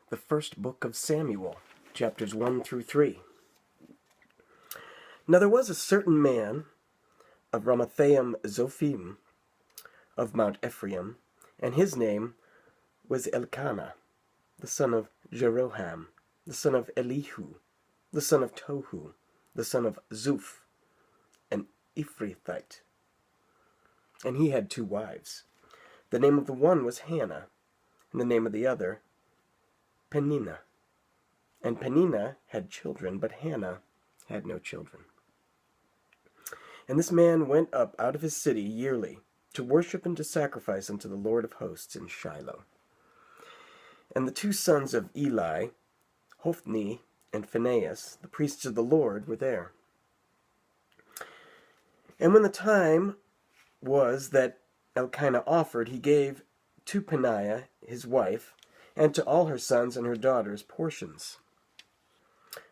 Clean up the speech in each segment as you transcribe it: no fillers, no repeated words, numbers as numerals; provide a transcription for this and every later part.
the first book of Samuel, chapters 1 through 3. Now there was a certain man of Ramathaim Zophim of Mount Ephraim, and his name was Elkanah, the son of Jeroham, the son of Elihu, the son of Tohu, the son of Zuph, an Ephrathite. And he had 2 wives. The name of the one was Hannah, and the name of the other Peninnah. And Peninnah had children, but Hannah had no children. And this man went up out of his city yearly to worship and to sacrifice unto the Lord of hosts in Shiloh. And the 2 sons of Eli, Hophni and Phinehas, the priests of the Lord, were there. And when the time was that Elkanah offered, he gave to Peninnah his wife, and to all her sons and her daughters portions.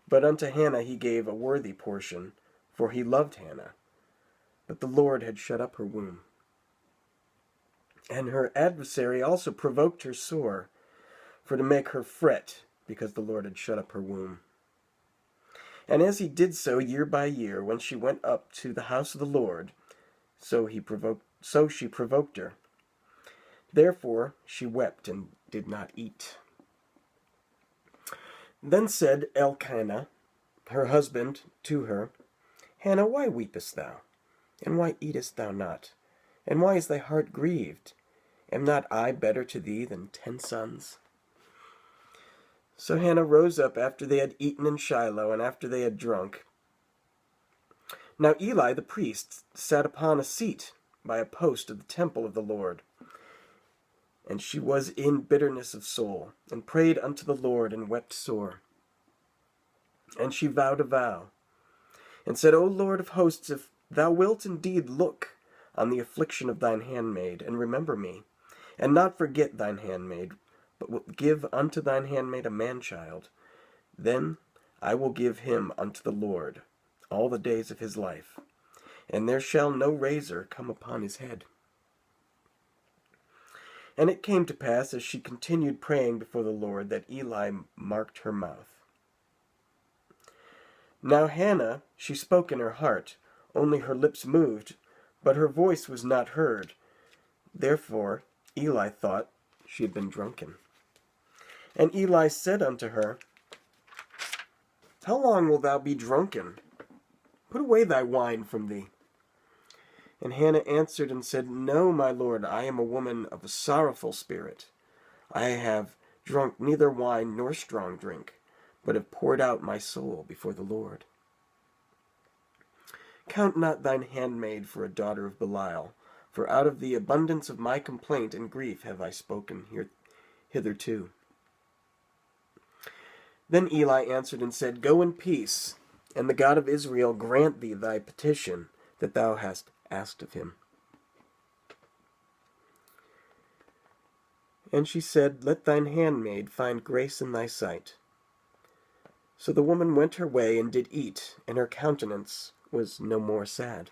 But unto Hannah he gave a worthy portion, for he loved Hannah. But the Lord had shut up her womb. And her adversary also provoked her sore, for to make her fret, because the Lord had shut up her womb. And as he did so year by year, when she went up to the house of the Lord, so she provoked her. Therefore she wept and did not eat. Then said Elkanah, her husband, to her, Hannah, why weepest thou? And why eatest thou not? And why is thy heart grieved? Am not I better to thee than 10 sons? So Hannah rose up after they had eaten in Shiloh, and after they had drunk. Now Eli the priest sat upon a seat by a post of the temple of the Lord. And she was in bitterness of soul, and prayed unto the Lord, and wept sore. And she vowed a vow, and said, O Lord of hosts, if thou wilt indeed look on the affliction of thine handmaid, and remember me, and not forget thine handmaid, but wilt give unto thine handmaid a man-child, then I will give him unto the Lord all the days of his life, and there shall no razor come upon his head. And it came to pass, as she continued praying before the Lord, that Eli marked her mouth. Now Hannah, she spoke in her heart, only her lips moved, but her voice was not heard. Therefore Eli thought she had been drunken. And Eli said unto her, How long wilt thou be drunken? Put away thy wine from thee. And Hannah answered and said, No, my lord, I am a woman of a sorrowful spirit. I have drunk neither wine nor strong drink, but have poured out my soul before the Lord. Count not thine handmaid for a daughter of Belial, for out of the abundance of my complaint and grief have I spoken hitherto. Then Eli answered and said, Go in peace, and the God of Israel grant thee thy petition that thou hast asked of him. And she said, Let thine handmaid find grace in thy sight. So the woman went her way and did eat, and her countenance was no more sad.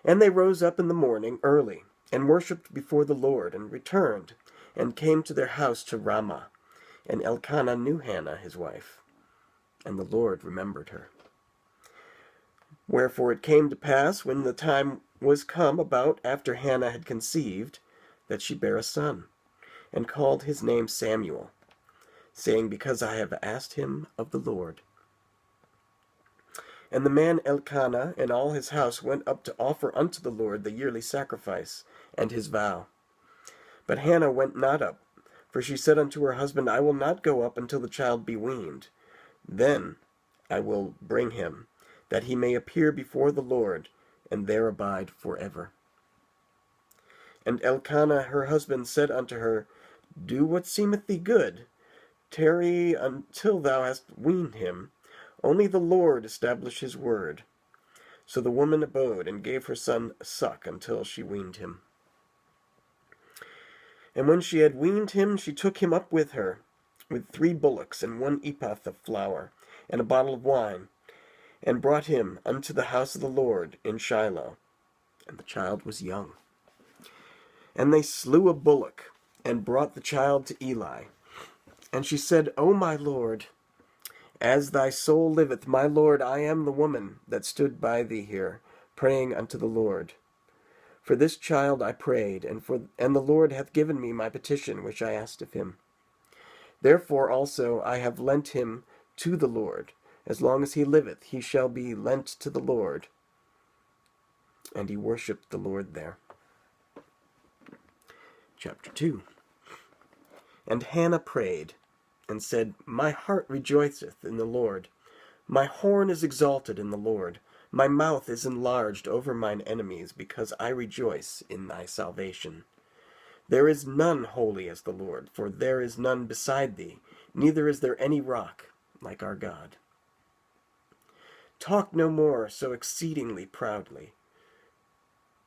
And they rose up in the morning early, and worshipped before the Lord, and returned, and came to their house to Ramah. And Elkanah knew Hannah his wife, and the Lord remembered her. Wherefore it came to pass, when the time was come about after Hannah had conceived, that she bare a son, and called his name Samuel, saying, Because I have asked him of the Lord. And the man Elkanah and all his house went up to offer unto the Lord the yearly sacrifice and his vow. But Hannah went not up, for she said unto her husband, I will not go up until the child be weaned. Then I will bring him, that he may appear before the Lord, and there abide forever. And Elkanah her husband said unto her, Do what seemeth thee good. Tarry until thou hast weaned him. Only the Lord establish his word. So the woman abode, and gave her son suck until she weaned him. And when she had weaned him, she took him up with her, with 3 bullocks, and 1 ephah of flour, and a bottle of wine, and brought him unto the house of the Lord in Shiloh. And the child was young. And they slew a bullock, and brought the child to Eli. And she said, O my Lord, as thy soul liveth, my Lord, I am the woman that stood by thee here, praying unto the Lord. For this child I prayed, and the Lord hath given me my petition which I asked of him. Therefore also I have lent him to the Lord. As long as he liveth, he shall be lent to the Lord. And he worshipped the Lord there. Chapter 2. And Hannah prayed, and said, My heart rejoiceth in the Lord. My horn is exalted in the Lord. My mouth is enlarged over mine enemies, because I rejoice in thy salvation. There is none holy as the Lord, for there is none beside thee, neither is there any rock like our God. Talk no more so exceedingly proudly.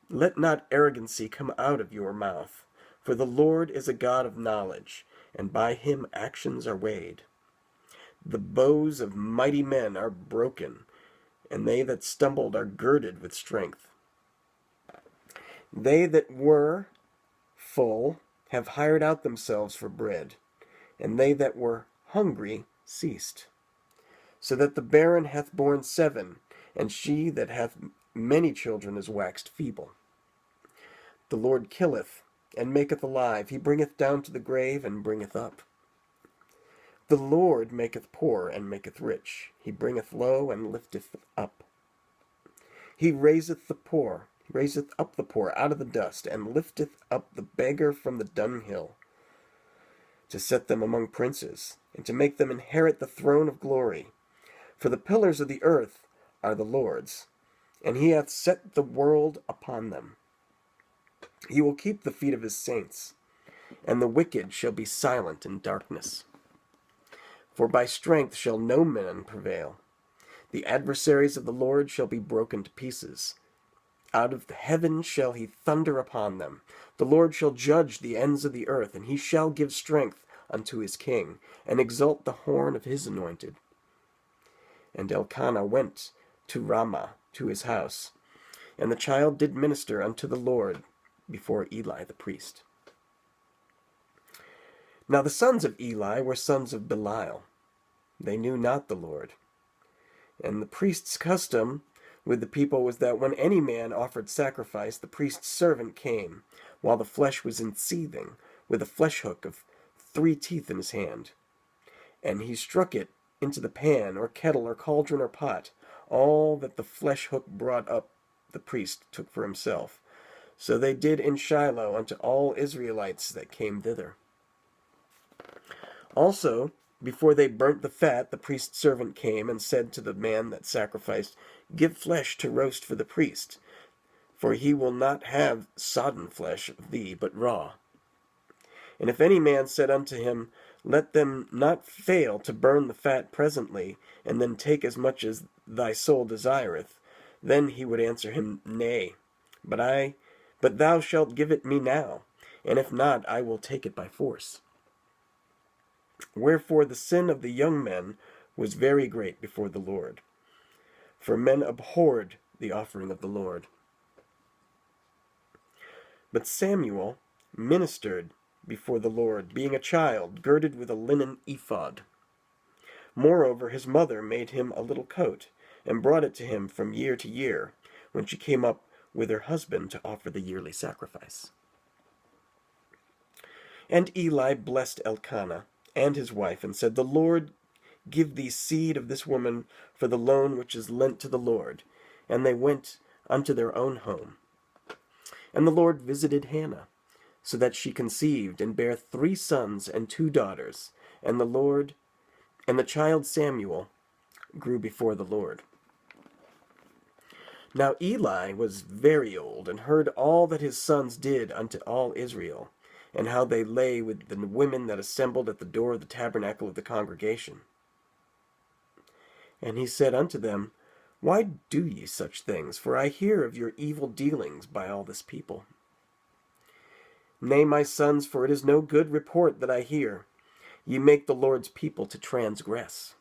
Let not arrogancy come out of your mouth, for the Lord is a God of knowledge, and by him actions are weighed. The bows of mighty men are broken, and they that stumbled are girded with strength. They that were full have hired out themselves for bread, and they that were hungry ceased. So that the barren hath borne 7, and she that hath many children is waxed feeble. The Lord killeth, and maketh alive. He bringeth down to the grave, and bringeth up. The Lord maketh poor, and maketh rich. He bringeth low, and lifteth up. He raiseth up the poor out of the dust, and lifteth up the beggar from the dunghill, to set them among princes, and to make them inherit the throne of glory. For the pillars of the earth are the Lord's, and he hath set the world upon them. He will keep the feet of his saints, and the wicked shall be silent in darkness. For by strength shall no man prevail. The adversaries of the Lord shall be broken to pieces. Out of the heaven shall he thunder upon them. The Lord shall judge the ends of the earth, and he shall give strength unto his king, and exalt the horn of his anointed. And Elkanah went to Ramah to his house, and the child did minister unto the Lord before Eli the priest. Now the sons of Eli were sons of Belial. They knew not the Lord. And the priest's custom with the people was that when any man offered sacrifice, the priest's servant came, while the flesh was in seething, with a flesh hook of 3 teeth in his hand. And he struck it into the pan, or kettle, or cauldron, or pot. All that the flesh hook brought up the priest took for himself. So they did in Shiloh unto all Israelites that came thither. Also, before they burnt the fat, the priest's servant came and said to the man that sacrificed, Give flesh to roast for the priest, for he will not have sodden flesh of thee, but raw. And if any man said unto him, Let them not fail to burn the fat presently, and then take as much as thy soul desireth, then he would answer him, Nay, but thou shalt give it me now, and if not, I will take it by force. Wherefore the sin of the young men was very great before the Lord, for men abhorred the offering of the Lord. But Samuel ministered before the Lord, being a child, girded with a linen ephod. Moreover, his mother made him a little coat, and brought it to him from year to year, when she came up with her husband to offer the yearly sacrifice. And Eli blessed Elkanah and his wife, and said, The Lord give thee seed of this woman for the loan which is lent to the Lord. And they went unto their own home. And the Lord visited Hannah, so that she conceived, and bare 3 sons and 2 daughters. And the child Samuel grew before the Lord. Now Eli was very old, and heard all that his sons did unto all Israel, and how they lay with the women that assembled at the door of the tabernacle of the congregation. And he said unto them, Why do ye such things? For I hear of your evil dealings by all this people. Nay, my sons, for it is no good report that I hear. Ye make the Lord's people to transgress.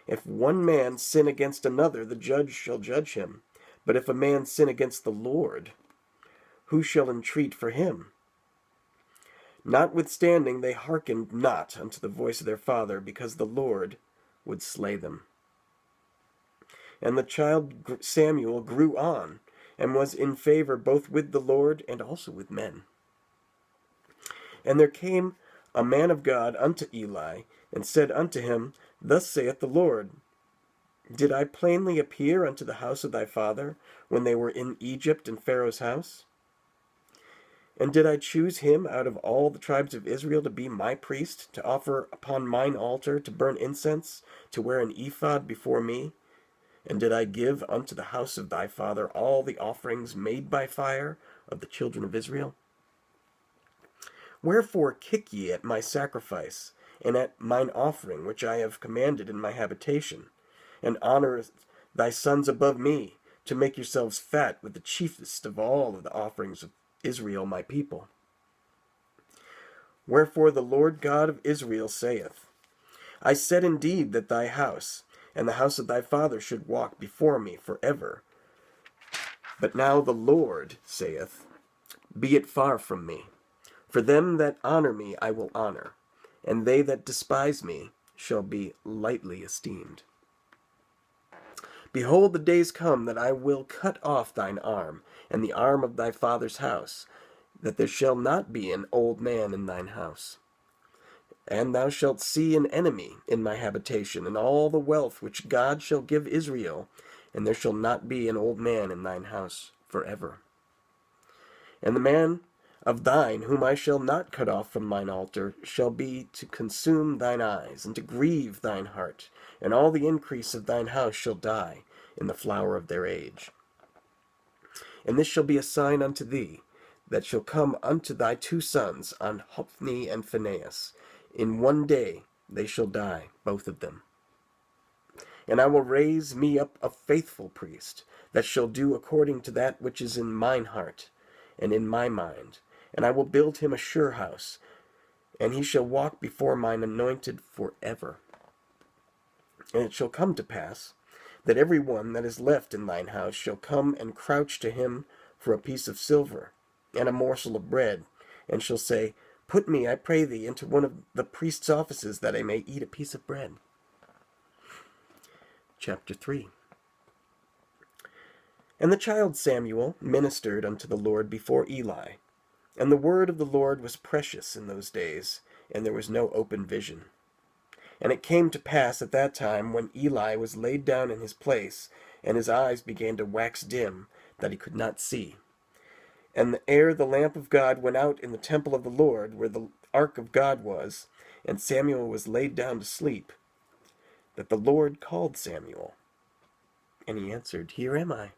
If one man sin against another, the judge shall judge him. But if a man sin against the Lord, who shall entreat for him? Notwithstanding, they hearkened not unto the voice of their father, because the Lord would slay them. And the child Samuel grew on, and was in favor both with the Lord and also with men. And there came a man of God unto Eli, and said unto him, Thus saith the Lord, Did I plainly appear unto the house of thy father, when they were in Egypt in Pharaoh's house? And did I choose him out of all the tribes of Israel to be my priest, to offer upon mine altar, to burn incense, to wear an ephod before me? And did I give unto the house of thy father all the offerings made by fire of the children of Israel? Wherefore kick ye at my sacrifice, and at mine offering which I have commanded in my habitation, and honor thy sons above me, to make yourselves fat with the chiefest of all of the offerings of Israel my people? Wherefore the Lord God of Israel saith, I said indeed that thy house and the house of thy father should walk before me forever. But now the Lord saith, Be it far from me. For them that honor me I will honor, and they that despise me shall be lightly esteemed. Behold, the days come that I will cut off thine arm, and the arm of thy father's house, that there shall not be an old man in thine house. And thou shalt see an enemy in my habitation, and all the wealth which God shall give Israel, and there shall not be an old man in thine house forever. And the man of thine, whom I shall not cut off from mine altar, shall be to consume thine eyes, and to grieve thine heart, and all the increase of thine house shall die in the flower of their age. And this shall be a sign unto thee, that shall come unto thy two sons, on Hophni and Phinehas. In one day they shall die, both of them. And I will raise me up a faithful priest, that shall do according to that which is in mine heart, and in my mind. And I will build him a sure house, and he shall walk before mine anointed forever. And it shall come to pass, that every one that is left in thine house shall come and crouch to him for a piece of silver, and a morsel of bread, and shall say, Put me, I pray thee, into one of the priest's offices, that I may eat a piece of bread. Chapter 3. And the child Samuel ministered unto the Lord before Eli. And the word of the Lord was precious in those days, and there was no open vision. And it came to pass at that time, when Eli was laid down in his place, and his eyes began to wax dim, that he could not see. And ere the lamp of God went out in the temple of the Lord, where the ark of God was, and Samuel was laid down to sleep, that the Lord called Samuel. And he answered, Here am I.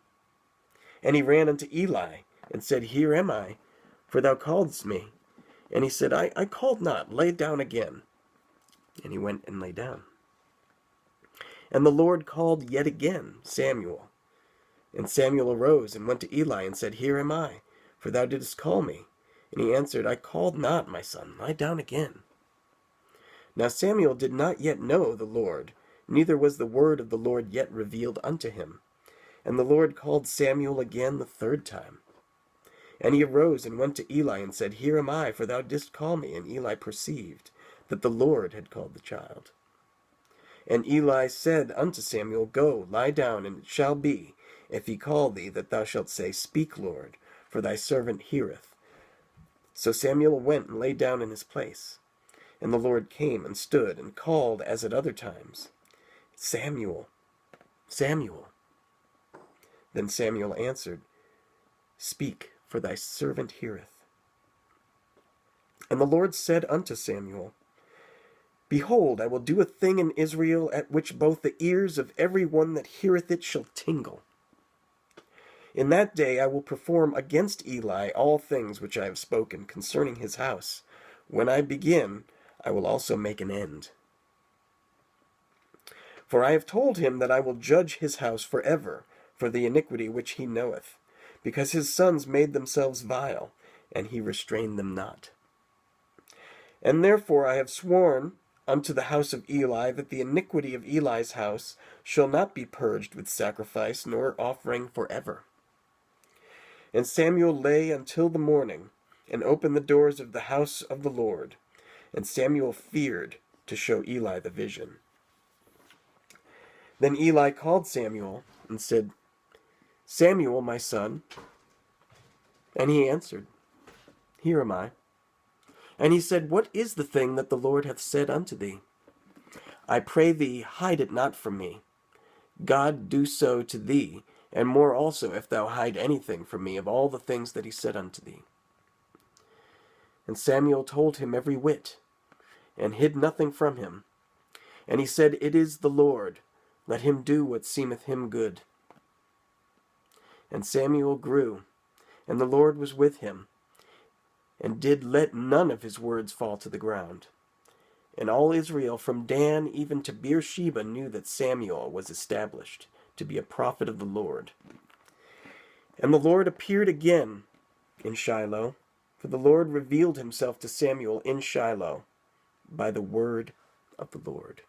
And he ran unto Eli, and said, Here am I, for thou calledst me. And he said, I called not, lay down again. And he went and lay down. And the Lord called yet again Samuel. And Samuel arose and went to Eli, and said, Here am I, for thou didst call me. And he answered, I called not, my son, lie down again. Now Samuel did not yet know the Lord, neither was the word of the Lord yet revealed unto him. And the Lord called Samuel again the third time. And he arose and went to Eli, and said, Here am I, for thou didst call me. And Eli perceived that the Lord had called the child. And Eli said unto Samuel, Go, lie down, and it shall be, if he call thee, that thou shalt say, Speak, Lord, for thy servant heareth. So Samuel went and lay down in his place. And the Lord came and stood and called as at other times, Samuel, Samuel. Then Samuel answered, Speak, for thy servant heareth. And the Lord said unto Samuel, Behold, I will do a thing in Israel, at which both the ears of every one that heareth it shall tingle. In that day I will perform against Eli all things which I have spoken concerning his house. When I begin, I will also make an end. For I have told him that I will judge his house forever for the iniquity which he knoweth, because his sons made themselves vile, and he restrained them not. And therefore I have sworn unto the house of Eli that the iniquity of Eli's house shall not be purged with sacrifice nor offering forever. And Samuel lay until the morning, and opened the doors of the house of the Lord. And Samuel feared to show Eli the vision. Then Eli called Samuel and said, Samuel, my son. And he answered, Here am I. And he said, What is the thing that the Lord hath said unto thee? I pray thee, hide it not from me. God do so to thee, and more also, if thou hide anything from me of all the things that he said unto thee. And Samuel told him every whit, and hid nothing from him. And he said, It is the Lord. Let him do what seemeth him good. And Samuel grew, and the Lord was with him, and did let none of his words fall to the ground. And all Israel from Dan even to Beersheba knew that Samuel was established to be a prophet of the Lord. And the Lord appeared again in Shiloh, for the Lord revealed himself to Samuel in Shiloh by the word of the Lord.